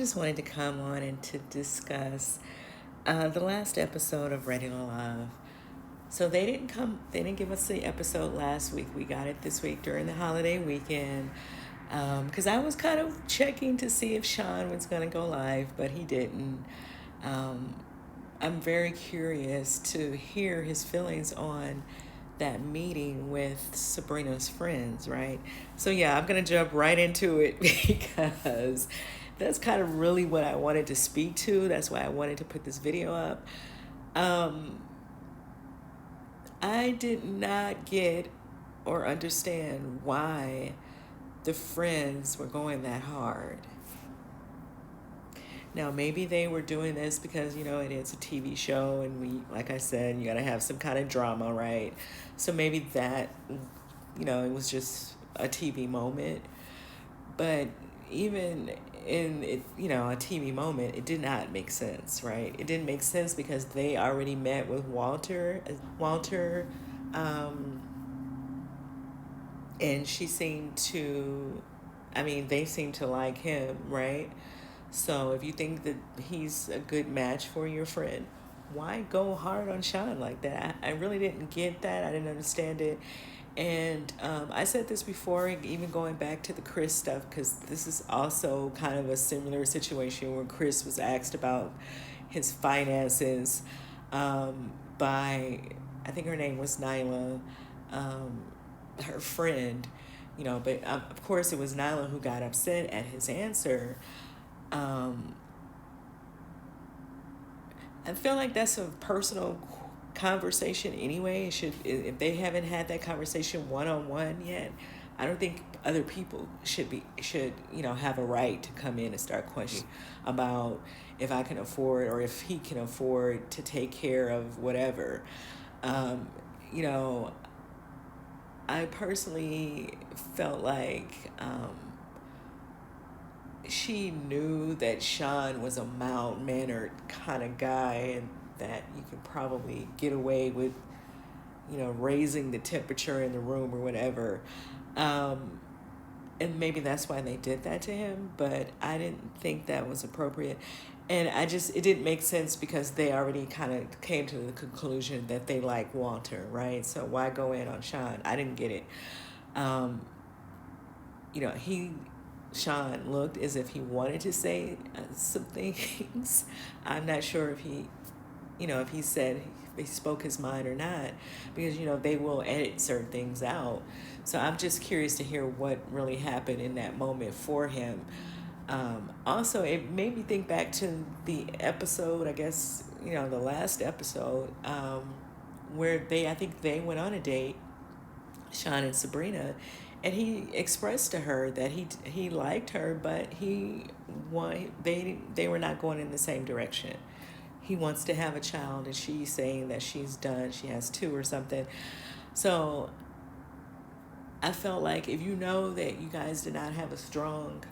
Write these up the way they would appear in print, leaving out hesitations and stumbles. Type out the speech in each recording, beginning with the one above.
just wanted to come on and to discuss the last episode of Ready to Love. So they didn't give us the episode last week. We got it this week during the holiday weekend. Because I was kind of checking to see if Shawn was going to go live, but he didn't. Um, I'm very curious to hear his feelings on that meeting with Sabrina's friends, right? So yeah, I'm gonna jump right into it because that's kind of really what I wanted to speak to. That's why I wanted to put this video up. Um, I did not get or understand why the friends were going that hard. Now, maybe they were doing this because, it is a TV show, and like I said, you got to have some kind of drama, right? So maybe that, it was just a TV moment. But even in it, a TV moment, it did not make sense, right? It didn't make sense because they already met with Walter, um, and they seemed to like him, right? So if you think that he's a good match for your friend, why go hard on Shawn like that? I really didn't get that. I didn't understand it. And I said this before, even going back to the Chris stuff, because this is also kind of a similar situation where Chris was asked about his finances by, I think her name was Nyla, um, her friend, but of course it was Nyla who got upset at his answer. Um, I feel like that's a personal conversation anyway. If they haven't had that conversation one on one yet, I don't think other people should have a right to come in and start questioning about if I can afford or if he can afford to take care of whatever. Um, you know, I personally felt like she knew that Shawn was a mild-mannered kind of guy and that you could probably get away with, raising the temperature in the room or whatever. Um, and maybe that's why they did that to him, but I didn't think that was appropriate. And it didn't make sense because they already kind of came to the conclusion that they like Walter, right? So why go in on Shawn? I didn't get it. Um, Shawn looked as if he wanted to say some things. I'm not sure if if he spoke his mind or not, because they will edit certain things out. So I'm just curious to hear what really happened in that moment for him. Also, it made me think back to the episode, I guess, the last episode, where I think they went on a date, Shawn and Sabrina, and he expressed to her that he liked her, but they were not going in the same direction. He wants to have a child, and she's saying that she's done. She has two or something. So I felt like if you know that you guys did not have a strong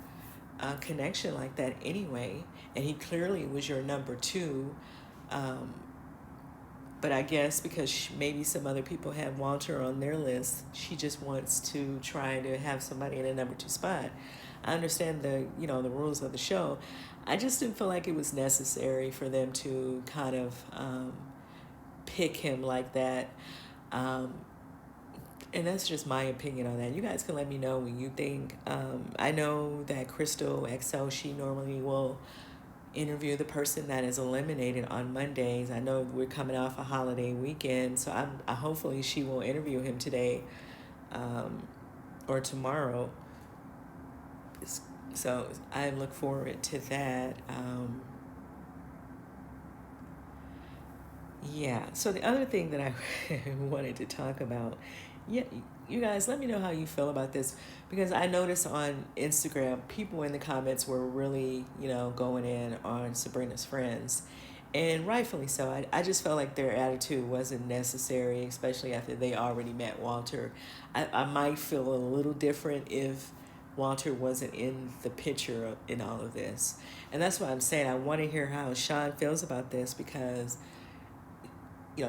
connection like that anyway, and he clearly was your number two, um, but I guess because maybe some other people have Walter on their list, she just wants to try to have somebody in a number two spot. I understand the rules of the show. I just didn't feel like it was necessary for them to kind of pick him like that. Um, and that's just my opinion on that. You guys can let me know what you think. I know that Crystal XO, she normally will interview the person that is eliminated on Mondays. I know we're coming off a holiday weekend, so hopefully she will interview him today or tomorrow. So I look forward to that. Yeah. So the other thing that I wanted to talk about, yeah, you guys, let me know how you feel about this, because I noticed on Instagram people in the comments were really, going in on Sabrina's friends, and rightfully so. I just felt like their attitude wasn't necessary, especially after they already met Walter. I might feel a little different if Walter wasn't in the picture in all of this. And that's why I'm saying I want to hear how Shawn feels about this, because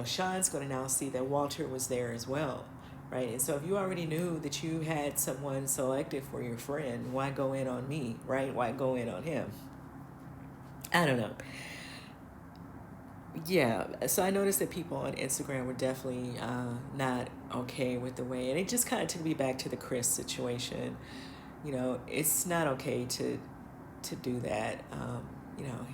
Shawn's going to now see that Walter was there as well, right? And so if you already knew that you had someone selected for your friend, why go in on me, right? Why go in on him? I don't know. Yeah, so I noticed that people on Instagram were definitely not okay with the way, and it just kind of took me back to the Chris situation. You know, it's not okay to do that. You know,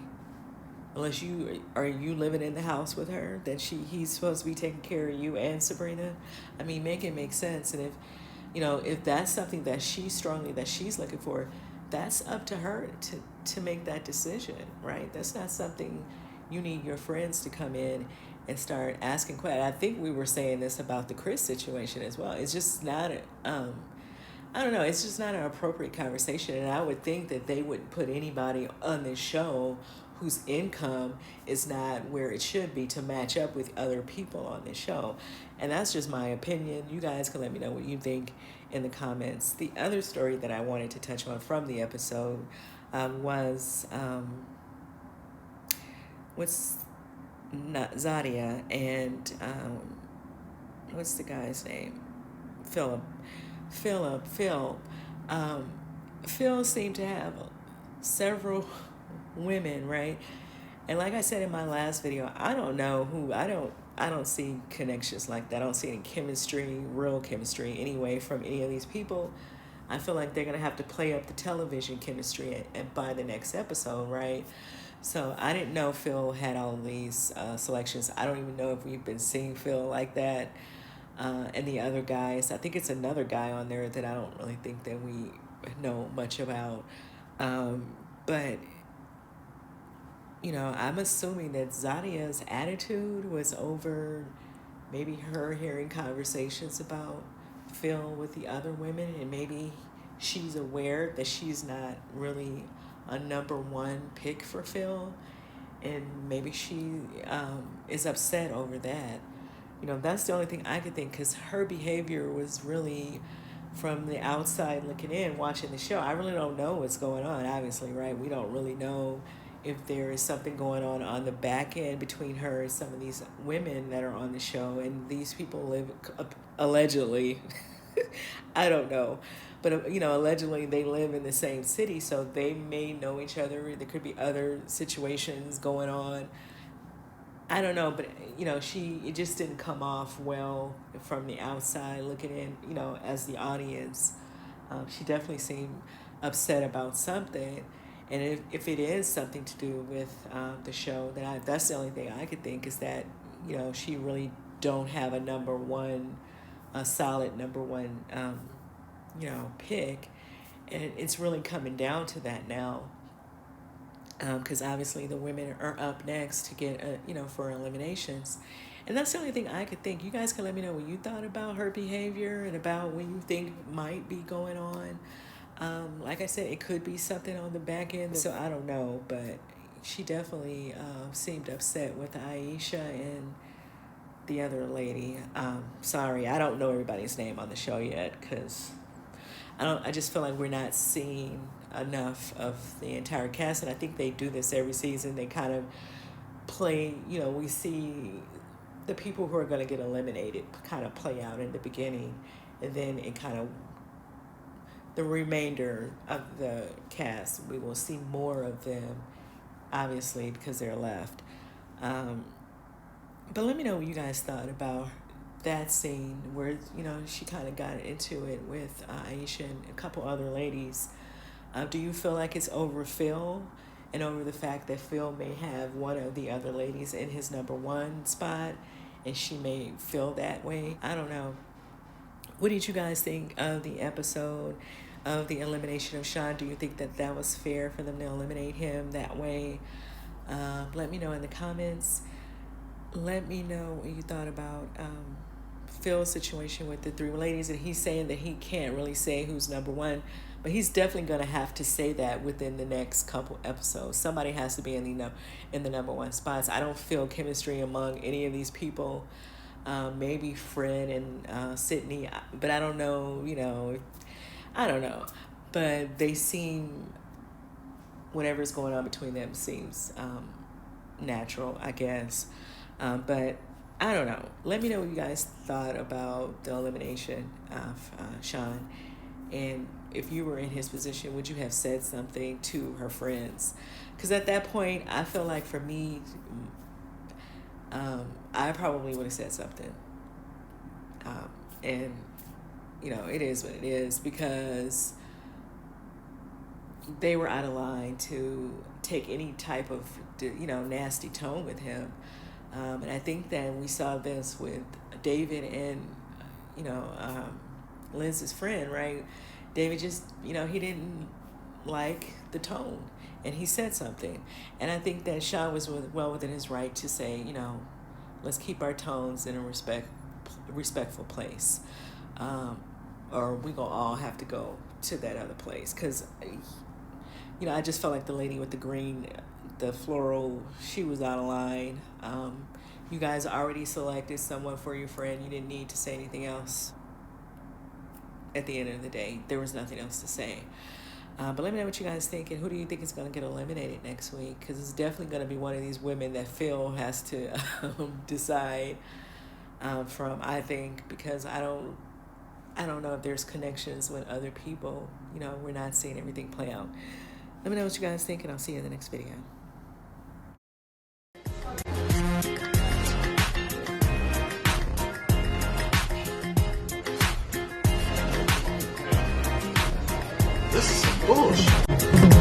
unless you living in the house with her, then he's supposed to be taking care of you and Sabrina. I mean, make it make sense. And if if that's something that she's looking for, that's up to her to make that decision, right? That's not something you need your friends to come in and start asking questions. I think we were saying this about the Chris situation as well. It's just not I don't know, it's just not an appropriate conversation. And I would think that they wouldn't put anybody on this show whose income is not where it should be to match up with other people on this show. And that's just my opinion. You guys can let me know what you think in the comments. The other story that I wanted to touch on from the episode was what's not Zadia and what's the guy's name? Philip. Phil. Um, Phil seemed to have several women, right? And like I said in my last video, I don't know who, I don't see connections like that. I don't see any chemistry, real chemistry anyway from any of these people. I feel like they're going to have to play up the television chemistry and by the next episode, right? So I didn't know Phil had all these selections. I don't even know if we've been seeing Phil like that. And the other guys, I think it's another guy on there that I don't really think that we know much about. But, I'm assuming that Zadia's attitude was over maybe her hearing conversations about Phil with the other women, and maybe she's aware that she's not really a number one pick for Phil, and maybe she is upset over that. That's the only thing I could think, because her behavior was really, from the outside looking in, watching the show, I really don't know what's going on, obviously, right? We don't really know if there is something going on the back end between her and some of these women that are on the show, and these people live, allegedly, I don't know, but, allegedly they live in the same city, so they may know each other. There could be other situations going on. I don't know, but it just didn't come off well from the outside looking in, as the audience. She definitely seemed upset about something, and if it is something to do with the show, then that's the only thing I could think, is that she really don't have a solid number one pick, and it's really coming down to that now. Because obviously the women are up next to get, for eliminations. And that's the only thing I could think. You guys can let me know what you thought about her behavior and about what you think might be going on. Like I said, it could be something on the back end, so I don't know. But she definitely seemed upset with Aisha and the other lady. Sorry, I don't know everybody's name on the show yet, because I just feel like we're not seeing enough of the entire cast, and I think they do this every season. They kind of play, we see the people who are going to get eliminated kind of play out in the beginning, and then it kind of, the remainder of the cast, we will see more of them, obviously, because they're left. But let me know what you guys thought about that scene where, she kind of got into it with Aisha and a couple other ladies. Do you feel like it's over Phil and over the fact that Phil may have one of the other ladies in his number one spot, and she may feel that way? I don't know. What did you guys think of the episode of the elimination of Shawn? Do you think that was fair for them to eliminate him that way? Let me know in the comments. Let me know what you thought about Phil's situation with the three ladies, and he's saying that he can't really say who's number one, but he's definitely going to have to say that within the next couple episodes. Somebody has to be in the number one spots. I don't feel chemistry among any of these people. Maybe Fred and Sydney, but I don't know. I don't know. But they seem, whatever's going on between them seems natural, I guess. But I don't know. Let me know what you guys thought about the elimination of Shawn. And if you were in his position, would you have said something to her friends? Because at that point, I feel like for me, I probably would have said something. And, it is what it is, because they were out of line to take any type of, nasty tone with him. And I think that we saw this with David and, Liz's friend, right? David just, he didn't like the tone, and he said something. And I think that Shawn was well within his right to say, let's keep our tones in a respectful place. Or we gonna all have to go to that other place. Because, I just felt like the lady with the green, the floral, she was out of line. You guys already selected someone for your friend. You didn't need to say anything else. At the end of the day, there was nothing else to say. But let me know what you guys think, and who do you think is going to get eliminated next week? Because it's definitely going to be one of these women that Phil has to decide from, I think, because I don't know if there's connections with other people. We're not seeing everything play out. Let me know what you guys think, and I'll see you in the next video. This is some bullshit.